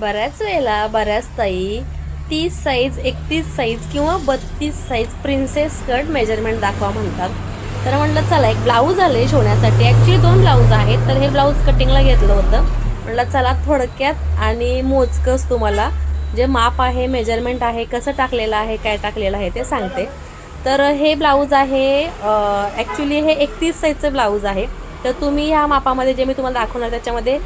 बऱ्याच वेळेला बऱ्याच ताई 30 साईज 31 साईज किंवा 32 साईज प्रिन्सेस स्कर्ट मेजरमेंट दाखवा म्हणतात. तर म्हटलं चला एक ब्लाऊज आले शिवण्यासाठी. ॲक्च्युली 2 ब्लाऊज आहेत. तर हे ब्लाऊज कटिंगला घेतलं होतं. म्हटलं चला थोडक्यात आणि मोजकंच तुम्हाला जे माप आहे मेजरमेंट आहे कसं टाकलेलं आहे काय टाकलेलं आहे ते सांगते. तर हे ब्लाऊज आहे ॲक्च्युली हे 31 साईजचं ब्लाऊज आहे. तर तुम्ही ह्या मापामध्ये जे मी तुम्हाला दाखवणार त्याच्यामध्ये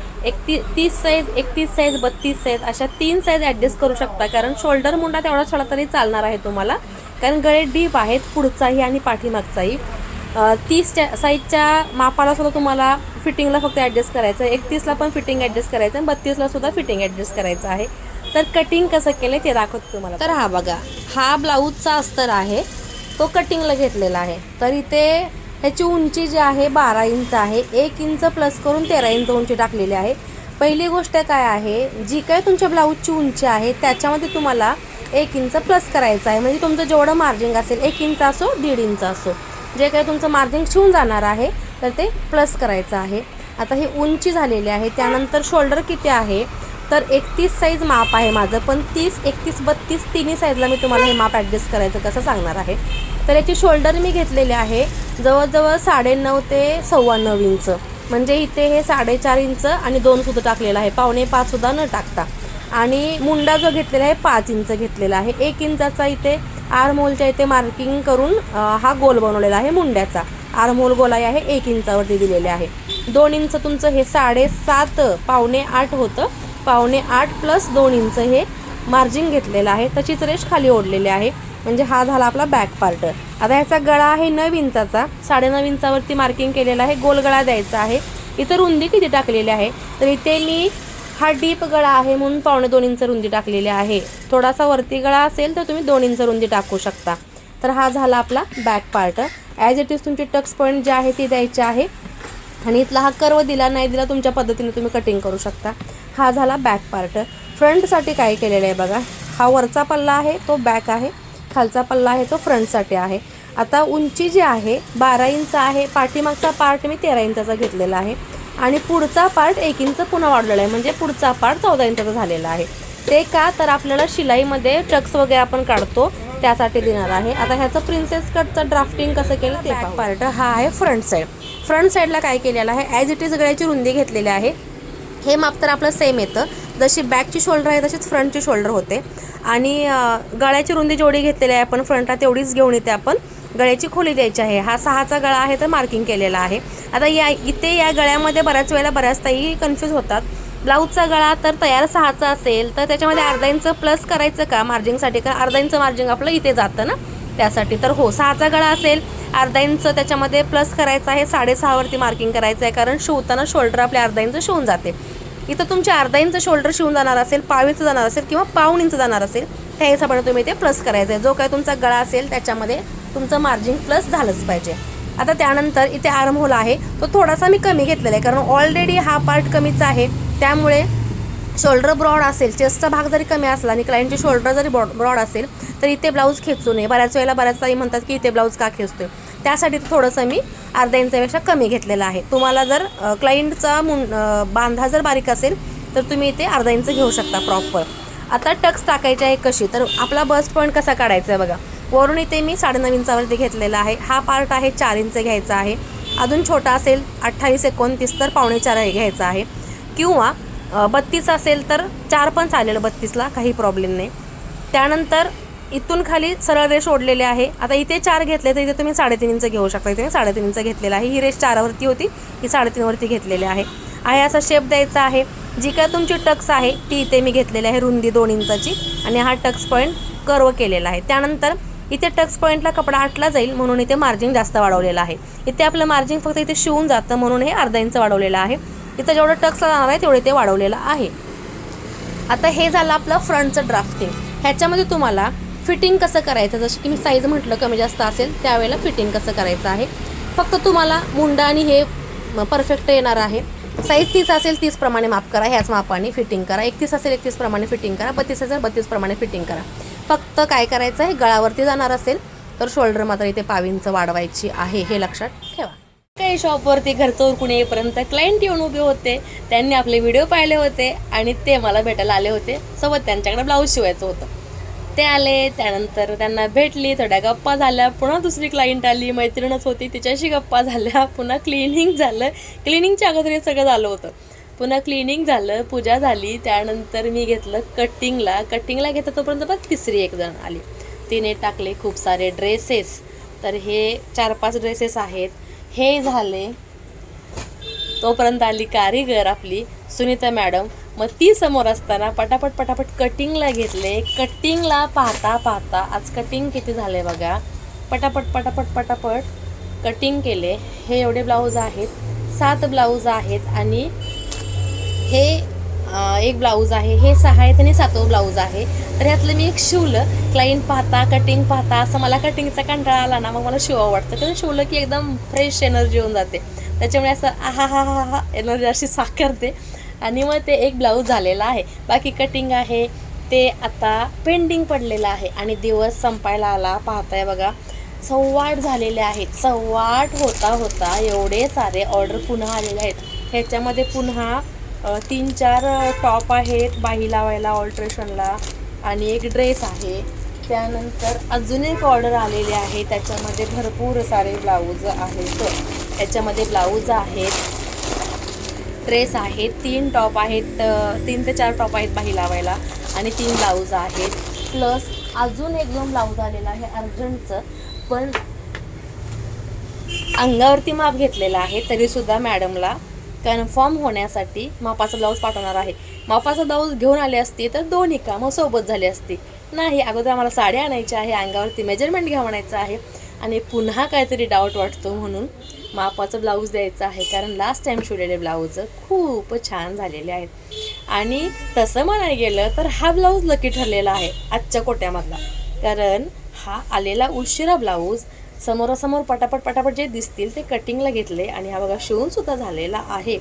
30 साईज 31 साईज 32 साईज अशा 3 साईज ॲडजस्ट करू शकता. कारण शोल्डर मुंडा तेवढा छोटा तरी चालणार आहे तुम्हाला. कारण गळे डीप आहेत पुढचाही आणि पाठीमागचाही. 30 साईजच्या मापाला सुद्धा तुम्हाला फिटिंगला फक्त ॲडजस्ट करायचं आहे. 31ला पण फिटिंग ॲडजस्ट करायचं आहे आणि 32ला सुद्धा फिटिंग ॲडजस्ट करायचं आहे. तर कटिंग कसं केलं ते दाखवतो तुम्हाला. तर हा बघा हा ब्लाऊजचा अस्तर आहे तो कटिंगला घेतलेला आहे. तर इथे ह्याची उंची जी आहे 12 इंच आहे. 1 इंच प्लस करून 13 इंच उंची टाकलेली आहे. पहिली गोष्ट काय आहे जी काय तुमच्या ब्लाऊजची उंची आहे त्याच्यामध्ये तुम्हाला 1 इंच प्लस करायचं आहे. म्हणजे तुमचं जेवढं मार्जिंग असेल 1 इंच असो 1.5 इंच असो जे काही तुमचं मार्जिंग शिवून जाणार आहे तर ते प्लस करायचं आहे. आता ही उंची झालेली आहे. त्यानंतर शोल्डर किती आहे तर 31 साईज माप आहे माझं. पण 30 31 32 तिन्ही साईजला मी तुम्हाला हे माप ॲडजस्ट करायचं कसं सांगणार आहे. तर याची शोल्डर मी घेतलेले आहे जवळजवळ 9.5 ते 9.25 इंच. म्हणजे इथे हे 4.5 इंच आणि 2 सुद्धा टाकलेलं आहे. 4.25 सुद्धा न टाकता. आणि मुंडा जो घेतलेला आहे 5 इंच घेतलेला आहे. 1 इंचाचा इथे आर्महोलच्या इथे मार्किंग करून हा गोल बनवलेला आहे मुंड्याचा. आर्महोल गोलाई आहे 1 इंचावरती दिलेले आहे. 2 इंच तुमचं हे 7.5 8 होतं. 7.5 प्लस 2 इंच हे मार्जिन घेतलेलं आहे. तशीच रेष खाली ओढलेली आहे. म्हणजे हा झाला आपला बॅक पार्ट. आता ह्याचा गळा आहे 9 इंचाचा. 9.5 इंचावरती मार्किंग केलेला आहे. गोल गळा द्यायचा आहे. इथं रुंदी किती टाकलेली आहे तर इथे मी हा डीप गळा आहे म्हणून 2.25 इंच रुंदी टाकलेली आहे. थोडासा वरती गळा असेल तर तुम्ही 2 इंच रुंदी टाकू शकता. तर हा झाला आपला back part. As it is तुमची टक्स पॉईंट जे आहे ती द्यायची आहे. आणि इथला हा कर्व दिला नाही दिला तुमच्या पद्धतीने तुम्ही कटिंग करू शकता. हा झाला बॅक पार्ट. फ्रंटसाठी काय केलेलं आहे बघा. हा वरचा पल्ला आहे तो बॅक आहे. खालचा पल्ला आहे तो फ्रंटसाठी आहे. आता उंची जी आहे 12 इंच आहे. पाठीमागचा पार्ट मी 13 इंचाचा घेतलेला आहे. आणि पुढचा पार्ट 1 इंच पुन्हा वाढलेला आहे. म्हणजे पुढचा पार्ट 14 इंचाचा झालेला आहे. ते का तर आपल्याला शिलाईमध्ये टक्स वगैरे आपण काढतो त्यासाठी देणार आहे. आता ह्याचं प्रिन्सेस कटचं ड्राफ्टिंग कसं केलं ते बॅक पार्ट. हा आहे फ्रंट साईड. फ्रंट साईडला काय केलेलं आहे ॲज इट इज गळ्याची रुंदी घेतलेली आहे. हे माप तर आपलं सेम येतं. जशी बॅकची शोल्डर आहे तशीच फ्रंटची शोल्डर होते. आणि गळ्याची रुंदी जेवढी घेतलेली आहे आपण फ्रंटला तेवढीच घेऊन येते आपण. गळ्याची खोली द्यायची आहे. हा 6चा गळा आहे तर मार्किंग केलेला आहे. आता इथे या गळ्यामध्ये बऱ्याच वेळेला बऱ्याच ताई कन्फ्यूज होतात. ब्लाऊजचा गळा तर तयार 6चा असेल तर त्याच्यामध्ये अर्धा इंच प्लस करायचं का मार्जिंगसाठी. का अर्धा इंच मार्जिंग आपलं इथे जातं ना त्यासाठी. तर हो 6चा गळा असेल अर्धा इंच त्याच्यामध्ये प्लस करायचं आहे. 6.5 वरती मार्किंग करायचं आहे. कारण शिवताना शोल्डर आपले अर्धा इंच शिवून जाते. इथं तुमचे अर्धा इंच शोल्डर शिवून जाणार असेल 1.5 इंच जाणार असेल किंवा 1.25 इंच जाणार असेल त्या हिशोबाने तुम्ही ते प्लस करायचं आहे. जो काय तुमचा गळा असेल त्याच्यामध्ये तुमचं मार्जिंग प्लस झालंच पाहिजे. आता त्यानंतर इथे आर्महोल आहे तो थोडासा मी कमी घेतलेला आहे. कारण ऑलरेडी हा पार्ट कमीच आहे. त्यामुळे शोल्डर ब्रॉड असेल चेस्टचा भाग जरी कमी असला आणि क्लायंटची शोल्डर जरी ब्रॉड असेल तर इथे ब्लाऊज खेचू नये. बऱ्याच वेळेला बऱ्याच ताई म्हणतात की इथे ब्लाऊज का खेचतोय. त्यासाठी थोडंसं मी अर्धा इंचापेक्षा कमी घेतलेलं आहे. तुम्हाला जर क्लायंटचा बांधा जर बारीक असेल तर तुम्ही इथे अर्धा इंच घेऊ शकता प्रॉपर. आता टक्स टाकायचे आहे कशी तर आपला बस पॉईंट कसा काढायचा आहे बघा. वरून इथे मी 9.5 इंचावरती घेतलेला आहे. हा पार्ट आहे 4 इंच घ्यायचा आहे. अजून छोटा असेल 28 29 तर 4.25 घ्यायचा आहे. किंवा 32 असेल तर 4 पण चालेल 32ला काही प्रॉब्लेम नाही. त्यानंतर इथून खाली सरळ रेष ओढलेली आहे. आता इथे 4 घेतले तर इथे तुम्ही 3.5 इंच घेऊ शकता. इथे मी 3.5 इंच घेतलेला आहे. ही रेष 4वरती होती ही 3.5 वरती घेतलेली आहे. असा शेप द्यायचा आहे. जी काय तुमची टक्स आहे ती इथे मी घेतलेली आहे रुंदी 2 इंचाची. आणि हा टक्स पॉईंट कर्व केलेला आहे. त्यानंतर इथे टक्स पॉईंटला कपडा आटला जाईल म्हणून इथे मार्जिंग जास्त वाढवलेलं आहे. इथे आपलं मार्जिंग फक्त इथे शिवून जातं म्हणून हे अर्धा इंच वाढवलेलं आहे. इथं जेवढं टक्सला जाणार आहे तेवढे ते वाढवलेलं आहे. आता हे झालं आपलं फ्रंटचं ड्राफ्टिंग. ह्याच्यामध्ये तुम्हाला फिटिंग कसं करायचं जसं की मी साईज म्हटलं कमी जास्त असेल त्यावेळेला फिटिंग कसं करायचं आहे. फक्त तुम्हाला मुंडा आणि हे परफेक्ट येणार आहे. साईज 30 असेल 30 प्रमाणे माप करा. ह्याच मापाने फिटिंग करा. 31 असेल 31 प्रमाणे फिटिंग करा. 32 असेल 32 प्रमाणे फिटिंग करा. फक्त काय करायचं आहे गळावरती जाणार असेल तर शोल्डर मात्र इथे 1.5 इंच वाढवायची आहे हे लक्षात ठेवा. काही शॉपवरती घरचं उरकून येईपर्यंत क्लायंट येऊन उभे होते. त्यांनी आपले व्हिडिओ पाहिले होते आणि ते मला भेटायला आले होते. सोबत त्यांच्याकडे ब्लाऊज शिवायचं होतं. ते आले, त्यानंतर त्यांना भेटली, थोड्या गप्पा झाल्या. पुन्हा दुसरी क्लायंट आली, मैत्रीणच होती, तिच्याशी गप्पा झाल्या. पुन्हा क्लिनिंग झालं. क्लिनिंगच्या अगोदर हे सगळं झालं होतं. पुन्हा क्लिनिंग झालं, पूजा झाली. त्यानंतर मी घेतलं कटिंगला घेतं तोपर्यंत पण तिसरी एक जण आली. तिने टाकले खूप सारे ड्रेसेस. तर हे 4-5 ड्रेसेस आहेत. हे झाले. तोपर्यंत आली कारीगर आपली सुनीता मॅडम. मग ती समोर असताना पटापट कटिंगला घेतले. कटिंगला पाहता आज कटिंग किती झाले बघा. पटापट कटिंग केले. हे एवढे ब्लाऊज आहेत, 7 ब्लाऊज आहेत आणि हे एक ब्लाऊज आहे. हे 6 आहेत आणि 7वं ब्लाऊज आहे. तर ह्यातलं मी एक शिवलं. क्लायंट पाहता, कटिंग पाहता, असं मला कटिंगचा कंटाळा आला ना, मग मला शिवावं वाटतं. कारण शिवलं की एकदम फ्रेश एनर्जी होऊन जाते. त्याच्यामुळे असं हा एनर्जी अशी साकारते. आणि मग ते एक ब्लाऊज झालेला आहे. बाकी कटिंग आहे ते आता पेंडिंग पडलेलं आहे. आणि दिवस संपायला आला. पाहताय बघा 8:15 झालेले आहेत. 8:15 होता एवढे सारे ऑर्डर पुन्हा आलेले आहेत. ह्याच्यामध्ये पुन्हा 3-4 टॉप आहेत बाही लावायला ऑल्ट्रेशनला आणि एक ड्रेस आहे. त्यानंतर अजून एक ऑर्डर आलेली आहे. त्याच्यामध्ये भरपूर सारे ब्लाऊज आहेत. त्याच्यामध्ये ब्लाऊज आहेत, ड्रेस आहेत, 3 टॉप आहेत, 3 ते 4 टॉप आहेत बाही लावायला आणि 3 ब्लाऊज आहेत. प्लस अजून एक 2 ब्लाऊज आलेला आहे अर्जंटचं. पण अंगावरती माप घेतलेलं आहे. तरीसुद्धा मॅडमला कन्फर्म होण्यासाठी मापाचा ब्लाऊज पाठवणार आहे. मापाचा ब्लाऊज घेऊन आले असते तर 2 कामं सोबत झाली असती. नाही, अगोदर आम्हाला साड्या आणायच्या आहे, अंगावरती मेजरमेंट घ्या म्हणायचं आहे आणि पुन्हा काहीतरी डाऊट वाटतो म्हणून मापाचं ब्लाऊज द्यायचं आहे. कारण लास्ट टाईम शिवलेले ब्लाऊज खूप छान झालेले आहेत. आणि तसं म्हणायला गेलं तर हा ब्लाऊज लकी ठरलेला आहे आजच्या कोट्यामधला. कारण हा आलेला उशिरा ब्लाऊज समोरासमोर पटापट जे दिसतील ते कटिंगला घेतले आणि हा बघा शिवूनसुद्धा झालेला आहे.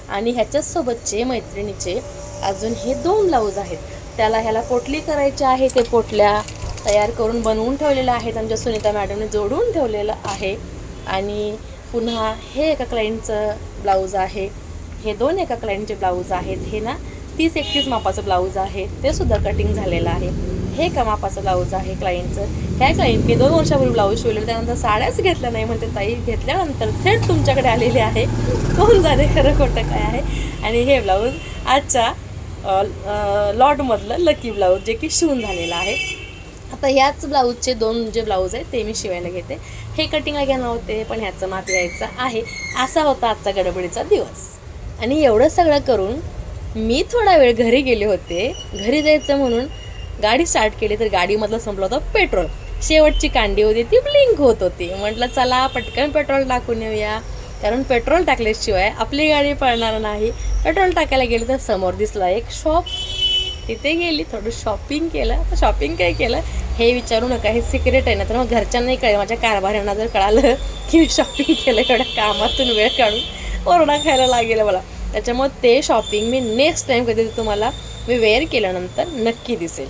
आणि ह्याच्याचसोबतचे मैत्रिणीचे अजून हे 2 ब्लाऊज आहेत. ह्याला पोटली करायची आहे. ते पोटल्या तयार करून बनवून ठेवलेल्या आहेत. आमच्या सुनीता मॅडमने जोडून ठेवलेलं आहे. आणि पुन्हा हे एका क्लायंटचं ब्लाऊज आहे. हे 2 एका क्लायंटचे ब्लाऊज आहेत. हे ना 30-31 मापाचं ब्लाऊज आहे. ते सुद्धा कटिंग झालेलं आहे. हे का मापाचं ब्लाऊज आहे क्लायंटचं. ह्या क्लायंटने 2 वर्षापूर्वी ब्लाऊज शिवले, त्यानंतर साड्याच घेतल्या नाही म्हणते ताई. घेतल्यानंतर थेट तुमच्याकडे आलेले आहे. कोण जाणे खरं खोटं काय आहे. आणि हे ब्लाऊज आजच्या लॉटमधलं लकी ब्लाऊज जे की शिवून झालेलं आहे. आता ह्याच ब्लाऊजचे 2 जे ब्लाऊज आहेत ते मी शिवायला घेते. हे कटिंगला घेणार होते पण ह्याचं माप यायचं आहे. असा होता आजचा गडबडीचा दिवस. आणि एवढं सगळं करून मी थोडा वेळ घरी गेले होते. घरी जायचं म्हणून गाडी स्टार्ट केली तर गाडीमधलं संपलं होतं पेट्रोल. शेवटची कांडी होती ती ब्लिंक होत होती. म्हटलं चला पटकन पेट्रोल टाकून येऊया. कारण पेट्रोल टाकल्याशिवाय आपली गाडी पळणार नाही. पेट्रोल टाकायला गेली तर समोर दिसला एक शॉप. तिथे गेली, थोडं शॉपिंग केलं. तर शॉपिंग काय केलं हे विचारू नका, हे सिक्रेट आहे ना. तर मग घरच्यांनाही कळेल, माझ्या कारभाऱ्यांना जर कळालं की मी शॉपिंग केलं एवढ्या कामातून वेळ काढून ओरडा खायला लागेल मला. त्याच्यामुळे ते शॉपिंग मी नेक्स्ट टाईम कधी तुम्हाला मी वेअर केल्यानंतर नक्की दिसेल.